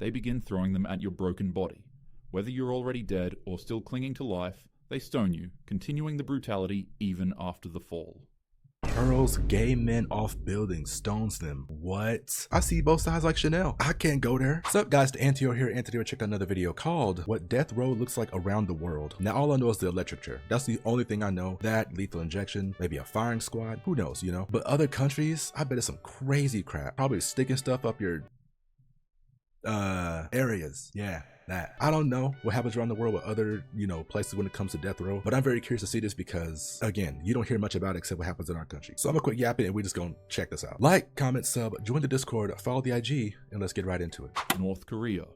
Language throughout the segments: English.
they begin throwing them at your broken body. Whether you're already dead or still clinging to life, they stone you, continuing the brutality even after the fall. Hurls gay men off buildings, stones them. What? I see both sides like Chanel. I can't go there. What's up guys, Antio here, Antio. Check out another video called What Death Row Looks Like Around the World. Now all I know is the electric chair. That's the only thing I know. That, lethal injection, maybe a firing squad, who knows, you know? But other countries, I bet it's some crazy crap. Probably sticking stuff up your areas. Yeah, that. I don't know what happens around the world with other, you know, places when it comes to death row, but I'm very curious to see this because, again, you don't hear much about it except what happens in our country. So I'm gonna quit yapping and we're just gonna check this out. Like, comment, sub, join the Discord, follow the IG, and let's get right into it. North Korea.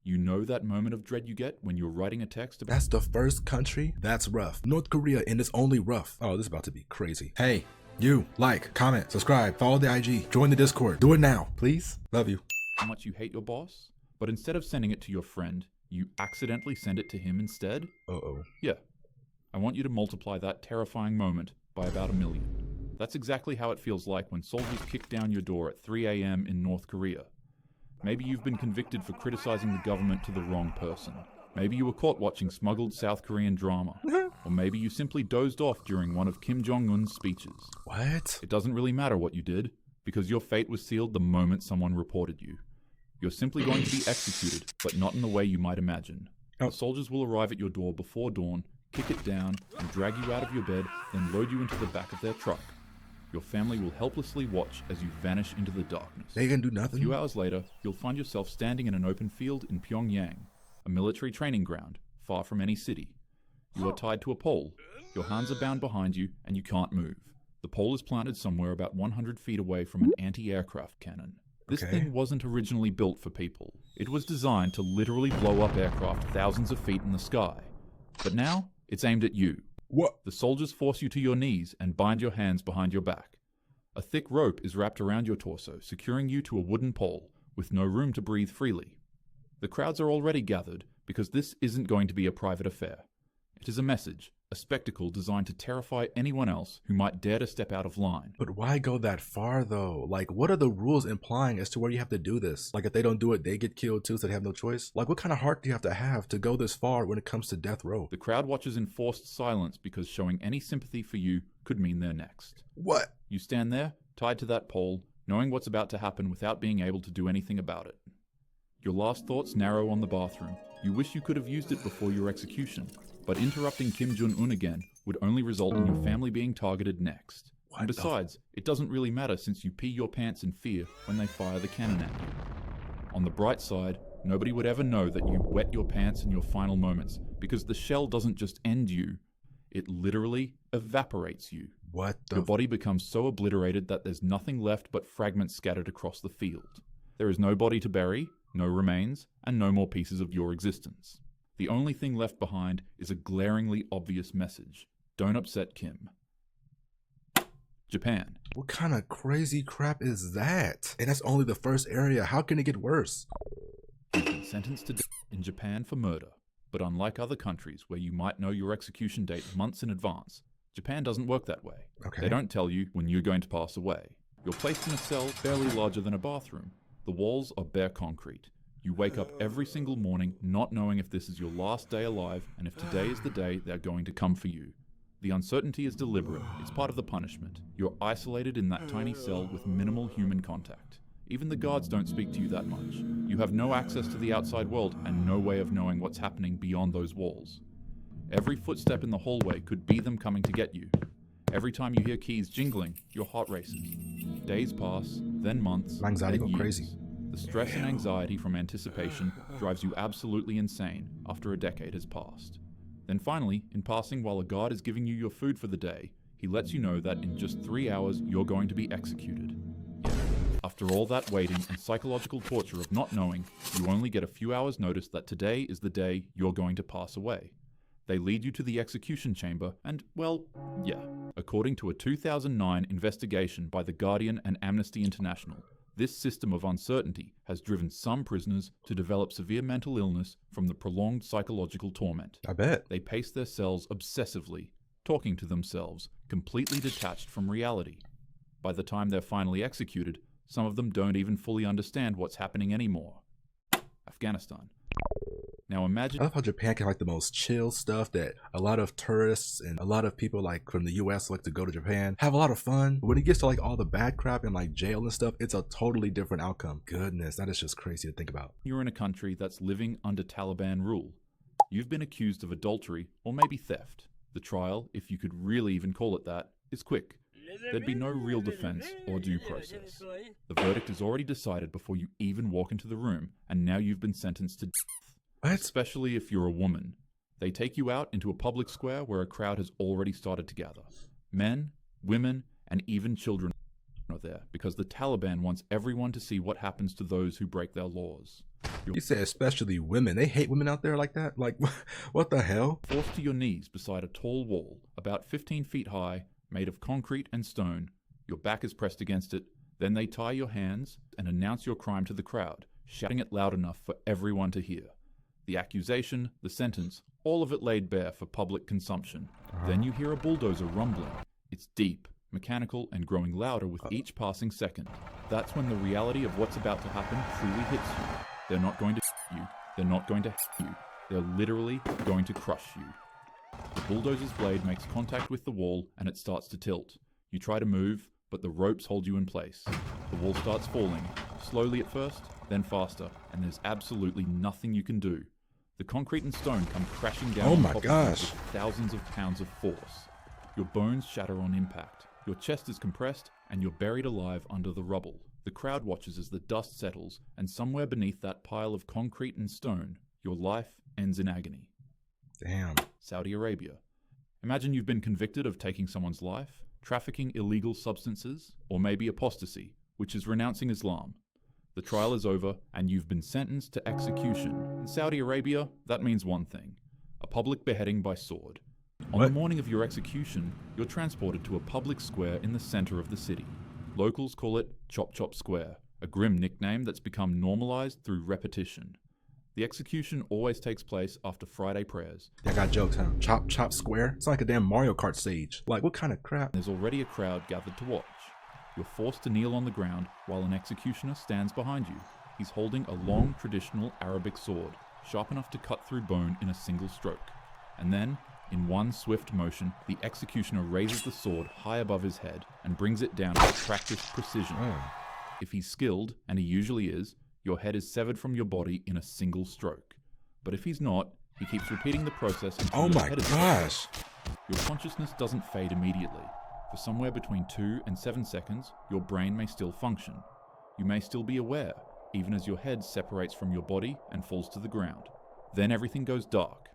You know that moment of dread you get when you're writing a text about— That's the first country? That's rough. North Korea, and it's only rough. Oh, this is about to be crazy. Hey, you, like, comment, subscribe, follow the IG, join the Discord. Do it now, please. Love you. how much you hate your boss, but instead of sending it to your friend, you accidentally send it to him instead? Uh-oh. Yeah. I want you to multiply that terrifying moment by about 1 million. That's exactly how it feels like when soldiers kick down your door at 3 a.m. in North Korea. Maybe you've been convicted for criticizing the government to the wrong person. Maybe you were caught watching smuggled South Korean drama. Or maybe you simply dozed off during one of Kim Jong-un's speeches. What? It doesn't really matter what you did, because your fate was sealed the moment someone reported you. You're simply going to be executed, but not in the way you might imagine. The soldiers will arrive at your door before dawn, kick it down, and drag you out of your bed, then load you into the back of their truck. Your family will helplessly watch as you vanish into the darkness. They can do A nothing? few hours later, you'll find yourself standing in an open field in Pyongyang, a military training ground, far from any city. You are tied to a pole, your hands are bound behind you, and you can't move. The pole is planted somewhere about 100 feet away from an anti-aircraft cannon. This thing wasn't originally built for people. It was designed to literally blow up aircraft thousands of feet in the sky. But now, it's aimed at you. What? The soldiers force you to your knees and bind your hands behind your back. A thick rope is wrapped around your torso, securing you to a wooden pole, with no room to breathe freely. The crowds are already gathered, because this isn't going to be a private affair. It is a message, a spectacle designed to terrify anyone else who might dare to step out of line. But why go that far though? Like, what are the rules implying as to where you have to do this? Like, if they don't do it, they get killed too, so they have no choice? Like, what kind of heart do you have to go this far when it comes to death row? The crowd watches in forced silence because showing any sympathy for you could mean they're next. What? You stand there, tied to that pole, knowing what's about to happen without being able to do anything about it. Your last thoughts narrow on the bathroom. You wish you could have used it before your execution, but interrupting Kim Jong-un again would only result in your family being targeted next. And besides, it doesn't really matter since you pee your pants in fear when they fire the cannon at you. On the bright side, nobody would ever know that you wet your pants in your final moments, because the shell doesn't just end you, it literally evaporates you. What the? Your body becomes so obliterated that there's nothing left but fragments scattered across the field. There is no body to bury, no remains, and no more pieces of your existence. The only thing left behind is a glaringly obvious message. Don't upset Kim. Japan. What kind of crazy crap is that? And that's only the first area. How can it get worse? You've been sentenced to death in Japan for murder. But unlike other countries where you might know your execution date months in advance, Japan doesn't work that way. Okay. They don't tell you when you're going to pass away. You're placed in a cell barely larger than a bathroom. The walls are bare concrete. You wake up every single morning not knowing if this is your last day alive and if today is the day they're going to come for you. The uncertainty is deliberate. It's part of the punishment. You're isolated in that tiny cell with minimal human contact. Even the guards don't speak to you that much. You have no access to the outside world and no way of knowing what's happening beyond those walls. Every footstep in the hallway could be them coming to get you. Every time you hear keys jingling, your heart races. Days pass, then months, Anxiety then go years. crazy. The stress and anxiety from anticipation drives you absolutely insane after a decade has passed. Then finally, in passing while a guard is giving you your food for the day, he lets you know that in just 3 hours you're going to be executed. Yet, after all that waiting and psychological torture of not knowing, you only get a few hours notice that today is the day you're going to pass away. They lead you to the execution chamber and, well, yeah. According to a 2009 investigation by The Guardian and Amnesty International, this system of uncertainty has driven some prisoners to develop severe mental illness from the prolonged psychological torment. I bet. They pace their cells obsessively, talking to themselves, completely detached from reality. By the time they're finally executed, Some of them don't even fully understand what's happening anymore. Afghanistan. Now imagine— I love how Japan can like the most chill stuff that a lot of tourists and a lot of people like from the US like to go to Japan, have a lot of fun. When it gets to like all the bad crap and like jail and stuff, it's a totally different outcome. Goodness, that is just crazy to think about. you're in a country that's living under Taliban rule. You've been accused of adultery or maybe theft. The trial, if you could really even call it that, is quick. There'd be no real defense or due process. The verdict is already decided before you even walk into the room, and now you've been sentenced to death. What? Especially if you're a woman. They take you out into a public square where a crowd has already started to gather. Men, women, and even children are there because the Taliban wants everyone to see what happens to those who break their laws. You said especially women. They hate women out there like that? Like, what the hell? Forced to your knees beside a tall wall, about 15 feet high, made of concrete and stone. Your back is pressed against it. Then they tie your hands and announce your crime to the crowd, shouting it loud enough for everyone to hear. The accusation, the sentence, all of it laid bare for public consumption. Then you hear a bulldozer rumbling. It's deep, mechanical, and growing louder with each passing second. That's when the reality of what's about to happen truly hits you. They're not going to you. They're not going to you. They're literally going to crush you. The bulldozer's blade makes contact with the wall and it starts to tilt. You try to move, but the ropes hold you in place. The wall starts falling, slowly at first, then faster, and there's absolutely nothing you can do. The concrete and stone come crashing down Oh on my top of you gosh. with thousands of pounds of force. Your bones shatter on impact. Your chest is compressed, and you're buried alive under the rubble. The crowd watches as the dust settles, and somewhere beneath that pile of concrete and stone, your life ends in agony. Damn. Saudi Arabia. Imagine you've been convicted of taking someone's life, trafficking illegal substances, or maybe apostasy, which is renouncing Islam. The trial is over, and you've been sentenced to execution. In Saudi Arabia, that means one thing: a public beheading by sword. On What? the morning of your execution, you're transported to a public square in the center of the city. Locals call it Chop Chop Square, a grim nickname that's become normalized through repetition. The execution always takes place after Friday prayers. I got jokes, huh? Chop Chop Square? It's like a damn Mario Kart stage. Like, what kind of crap? There's already a crowd gathered to watch. You're forced to kneel on the ground while an executioner stands behind you. He's holding a long, traditional Arabic sword, sharp enough to cut through bone in a single stroke. And then, in one swift motion, the executioner raises the sword high above his head and brings it down with practiced precision. If he's skilled, and he usually is, your head is severed from your body in a single stroke. But if he's not, he keeps repeating the process until Oh your my head is gosh. Your consciousness doesn't fade immediately. For somewhere between 2 and 7 seconds, your brain may still function. You may still be aware, even as your head separates from your body and falls to the ground. Then everything goes dark.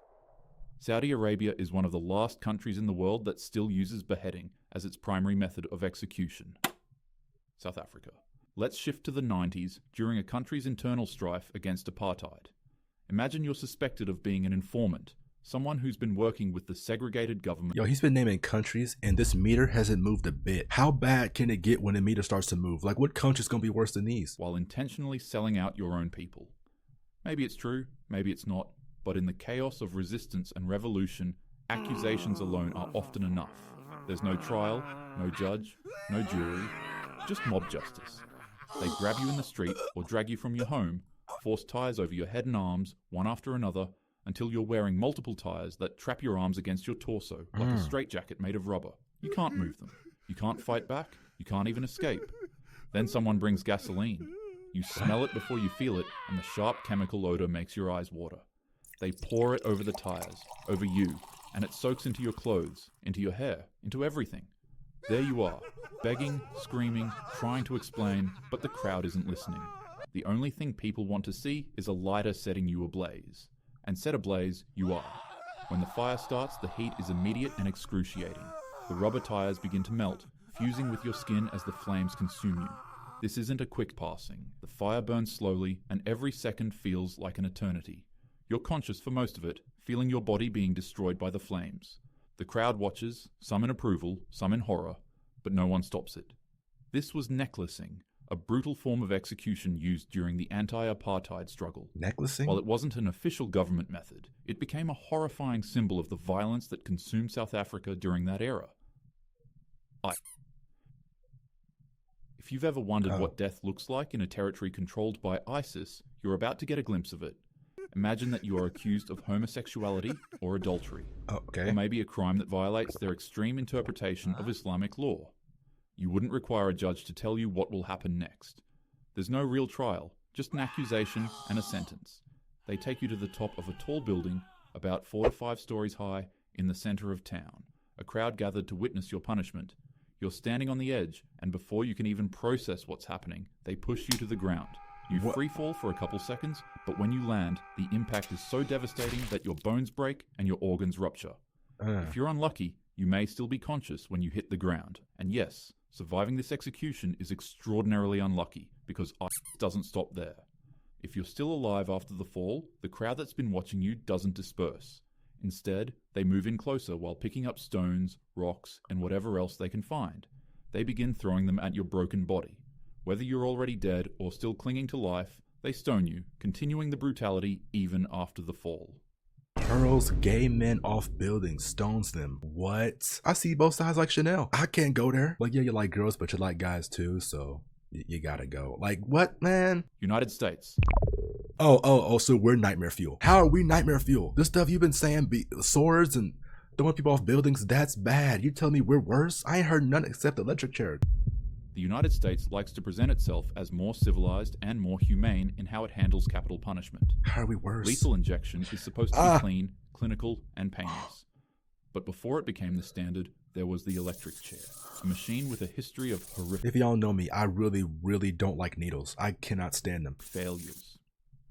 Saudi Arabia is one of the last countries in the world that still uses beheading as its primary method of execution. South Africa. Let's shift to the 90s during a country's internal strife against apartheid. Imagine you're suspected of being an informant, someone who's been working with the segregated government. Yo, he's been naming countries and this meter hasn't moved a bit. How bad can it get when the meter starts to move? Like, what country's gonna be worse than these? While intentionally selling out your own people. Maybe it's true, maybe it's not, but in the chaos of resistance and revolution, accusations alone are often enough. There's no trial, no judge, no jury, just mob justice. They grab you in the street or drag you from your home, force ties over your head and arms, one after another, until you're wearing multiple ties that trap your arms against your torso, like a straitjacket made of rubber. You can't move them. You can't fight back. You can't even escape. Then someone brings gasoline. You smell it before you feel it, and the sharp chemical odor makes your eyes water. They pour it over the tires, over you, and it soaks into your clothes, into your hair, into everything. There you are, begging, screaming, trying to explain, but the crowd isn't listening. The only thing people want to see is a lighter setting you ablaze. And set ablaze, you are. When the fire starts, the heat is immediate and excruciating. The rubber tires begin to melt, fusing with your skin as the flames consume you. This isn't a quick passing. The fire burns slowly, and every second feels like an eternity. You're conscious for most of it, feeling your body being destroyed by the flames. The crowd watches, some in approval, some in horror, but no one stops it. This was necklacing, a brutal form of execution used during the anti-apartheid struggle. Necklacing? While it wasn't an official government method, it became a horrifying symbol of the violence that consumed South Africa during that era. If you've ever wondered what death looks like in a territory controlled by ISIS, you're about to get a glimpse of it. Imagine that you are accused of homosexuality or adultery, or maybe a crime that violates their extreme interpretation of Islamic law. You wouldn't require a judge to tell you what will happen next. There's no real trial, just an accusation and a sentence. They take you to the top of a tall building, about 4 to 5 stories high, in the center of town. A crowd gathered to witness your punishment. You're standing on the edge, and before you can even process what's happening, they push you to the ground. You free fall for a couple seconds, but when you land, the impact is so devastating that your bones break and your organs rupture. If you're unlucky, you may still be conscious when you hit the ground. And yes, surviving this execution is extraordinarily unlucky, because ISIS doesn't stop there. If you're still alive after the fall, the crowd that's been watching you doesn't disperse. Instead, they move in closer while picking up stones, rocks, and whatever else they can find. They begin throwing them at your broken body. Whether you're already dead or still clinging to life, they stone you, continuing the brutality even after the fall. Hurls gay men off buildings, stones them. What? I see both sides like Chanel. I can't go there. Like, yeah, you like girls, but you like guys too, so you gotta go. Like, what, man? United States. So we're nightmare fuel. How are we nightmare fuel? This stuff you've been saying, swords and throwing people off buildings, that's bad. You tell me we're worse? I ain't heard none except the electric chair. The United States likes to present itself as more civilized and more humane in how it handles capital punishment. How are we worse? Lethal injection is supposed to be clean, clinical, and painless. But before it became the standard, there was the electric chair, a machine with a history of horrific If y'all know me, I really don't like needles. I cannot stand them. failures.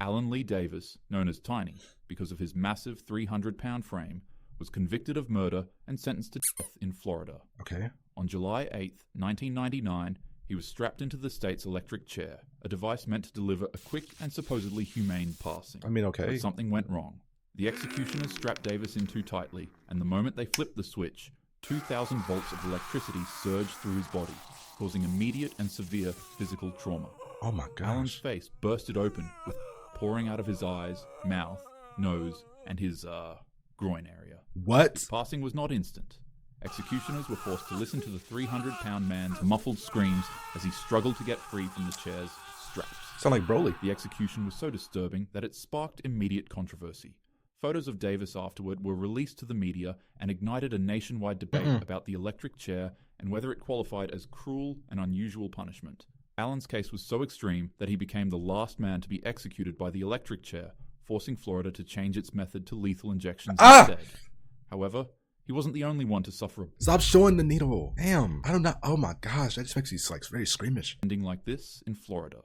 Alan Lee Davis, known as Tiny because of his massive 300-pound frame, was convicted of murder and sentenced to death in Florida. Okay. On July 8, 1999, he was strapped into the state's electric chair, a device meant to deliver a quick and supposedly humane passing. I mean, okay. But something went wrong. The executioners strapped Davis in too tightly, and the moment they flipped the switch, 2,000 volts of electricity surged through his body, causing immediate and severe physical trauma. Oh my Alan's gosh. face bursted open, with pouring out of his eyes, mouth, nose, and his, groin area. What? Passing was not instant. Executioners were forced to listen to the 300-pound man's muffled screams as he struggled to get free from the chair's straps. Sound like Broly. The execution was so disturbing that it sparked immediate controversy. Photos of Davis afterward were released to the media and ignited a nationwide debate about the electric chair and whether it qualified as cruel and unusual punishment. Alan's case was so extreme that he became the last man to be executed by the electric chair, forcing Florida to change its method to lethal injections instead. However, he wasn't the only one to suffer Stop showing the needle. Damn. I don't know. Oh my gosh. That just makes you like very squeamish. ending like this in Florida.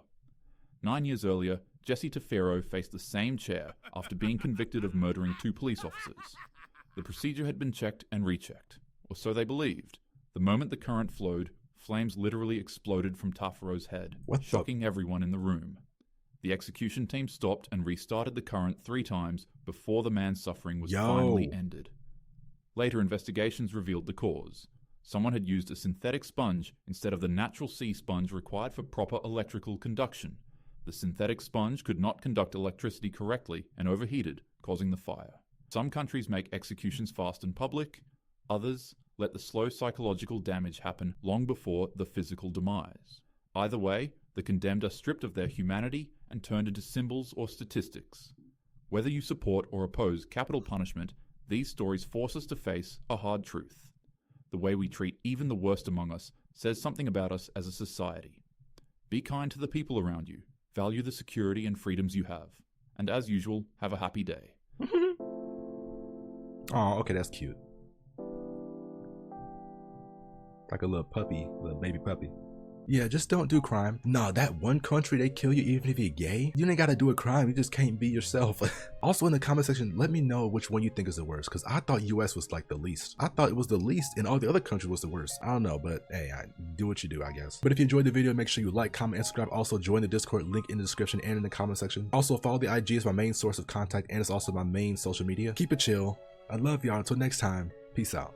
9 years earlier, Jesse Tefero faced the same chair after being convicted of murdering 2 police officers. The procedure had been checked and rechecked, or so they believed. The moment the current flowed, flames literally exploded from Tefero's head, shocking everyone in the room. The execution team stopped and restarted the current 3 times before the man's suffering was finally ended. Later investigations revealed the cause. Someone had used a synthetic sponge instead of the natural sea sponge required for proper electrical conduction. The synthetic sponge could not conduct electricity correctly and overheated, causing the fire. Some countries make executions fast and public. Others let the slow psychological damage happen long before the physical demise. Either way, the condemned are stripped of their humanity and turned into symbols or statistics. Whether you support or oppose capital punishment, these stories force us to face a hard truth. The way we treat even the worst among us says something about us as a society. Be kind to the people around you. Value the security and freedoms you have. And as usual, have a happy day. Oh, okay, that's cute. Like a little puppy, little baby puppy. Yeah, just don't do crime. Nah, that one country, they kill you even if you're gay. You ain't gotta do a crime, you just can't be yourself. Also in the comment section, let me know which one you think is the worst, because I thought US was like the least. I thought it was the least and all the other countries was the worst. I don't know, but hey, do what you do, I guess. But if you enjoyed the video, make sure you like, comment, and subscribe. Also join the Discord, link in the description and in the comment section. Also follow the IG as my main source of contact, and it's also my main social media. Keep it chill. I love y'all. Until next time, peace out.